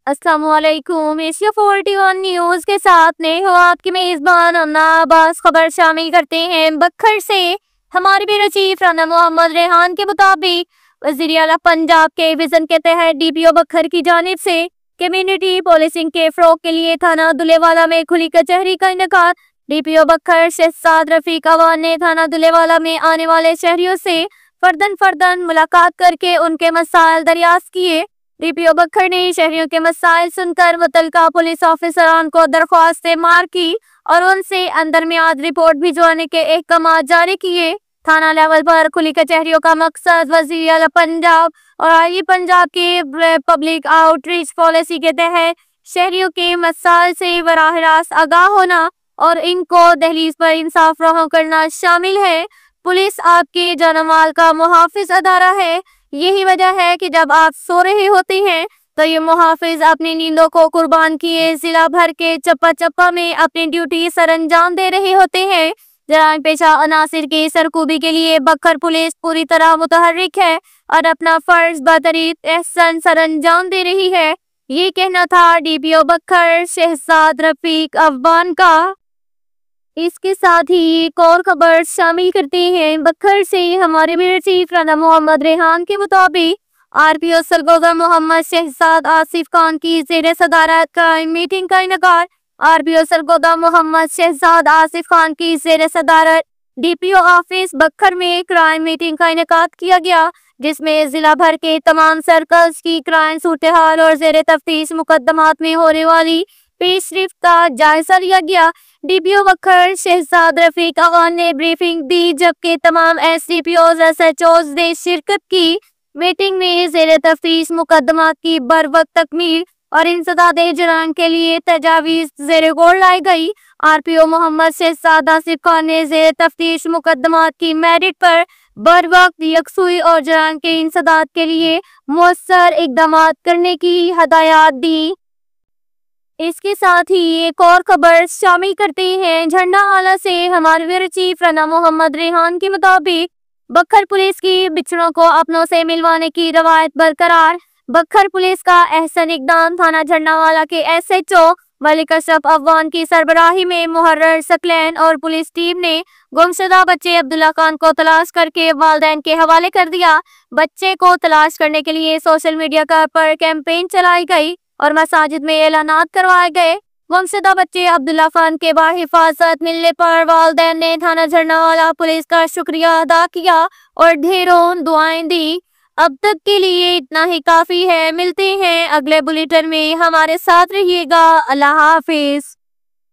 अस्सलाम वालेकुम। Asia 41 news के साथ में हो आपकी मेजबान अन्ना अब्बास। खबर शामिल करते हैं बखर से। हमारे ब्यूरो चीफ राना मोहम्मद रेहान के मुताबिक वज़ीर आला पंजाब के विजन के तहत डीपीओ बखर की जानिब से कम्युनिटी पोलिसिंग के फ़रोग़ के लिए थाना दुलेवाला में खुली कचहरी का इनेकाद। डीपीओ बखर शहजाद रफीक अवान ने थाना दुलेवाला में आने वाले शहरियों से फर्दन मुलाकात करके उनके मसाइल दरियाफ्त किए। डीपीओ बखर ने शहरियों के मसाइल सुनकर मुतल्लिका पुलिस ऑफिसरान को दरख्वास्तें मार की और उनसे अंदर मियाद रिपोर्ट भिजवाने के अहकाम जारी किए। थाना लेवल पर खुली कचहरियों का मकसद वज़ीर आला पंजाब और आई पंजाब की पब्लिक आउटरीच पॉलिसी के तहत शहरियों के मसाइल से बराह रास्त आगाह होना और इनको दहलीज पर इंसाफ राह करना शामिल है। पुलिस आपके जानमाल का मुहाफिज अदारा है। यही वजह है कि जब आप सो रहे होते हैं तो ये मुहाफिज अपनी नींदों को कुर्बान किए जिला भर के चप्पा चप्पा में अपनी ड्यूटी सर अंजाम दे रहे होते हैं। जराइम पेशा अनासिर की सरकूबी के लिए बखर पुलिस पूरी तरह मुतहर्रिक है और अपना फर्ज बतरीत एहसन सर अंजाम दे रही है। ये कहना था डीपीओ बखर शहजाद रफीक अवान का। इसके साथ ही एक और खबर शामिल करते हैं बखर से। हमारे ब्यूरो चीफ राना मोहम्मद रेहान के मुताबिक आरपीओ सरगोदा मोहम्मद शहजाद आसिफ खान की ज़ेर सदारत क्राइम मीटिंग का इनेकाद। आरपीओ सरगोदा मोहम्मद शहजाद आसिफ खान की ज़ेर सदारत डीपीओ ऑफिस बखर में क्राइम मीटिंग का इनेकाद किया गया, जिसमें जिला भर के तमाम सर्कल्स की क्राइम सूरत हाल और ज़ेर तफ्तीश मुकदमात में होने वाली पेशरफ्त का जायजा लिया गया। डीपीओ बखर शहजाद रफीक अवान ने ब्रीफिंग दी, जबकि तमाम एसडीपीओज एसएचओज ने शिरकत की। मीटिंग में ज़ेर तफ्तीश मुकदमात की बर वक्त तकमील और इंसदादे जराइम के लिए तजावीज़ ज़ेर गौर लाई गई। आरपीओ मोहम्मद शहजाद आसिफ खान ने ज़ेर तफ्तीश मुकदमात की मेरिट पर बर वक्त यकसुई और जराइम के इंसदाद के लिए मुअस्सर इक़दाम करने की हदायत दी। इसके साथ ही एक और खबर शामिल करते हैं झंडा आला से। हमारे ब्यूरो चीफ राना मोहम्मद रेहान के मुताबिक बखर पुलिस की बिछड़ों को अपनों से मिलवाने की रवायत बरकरार। बखर पुलिस का एहसन इकदाम थाना झंडावाला के एसएचओ मलिक अशरफ अवान की सरबराही में मुहर्रर सकलैन और पुलिस टीम ने गुमशुदा बच्चे अब्दुल्ला खान को तलाश करके वालिदैन के हवाले कर दिया। बच्चे को तलाश करने के लिए सोशल मीडिया पर कैंपेन चलाई गई और मसाजिद में ऐलानात करवाए गए। गुमशुदा बच्चे अब्दुल्ला खान के बाहिफाजत मिलने पर वालिदैन ने थाना झंडावाला पुलिस का शुक्रिया अदा किया और ढेरों दुआएं दी। अब तक के लिए इतना ही काफी है। मिलते हैं अगले बुलेटिन में, हमारे साथ रहिएगा। अल्लाह हाफिज।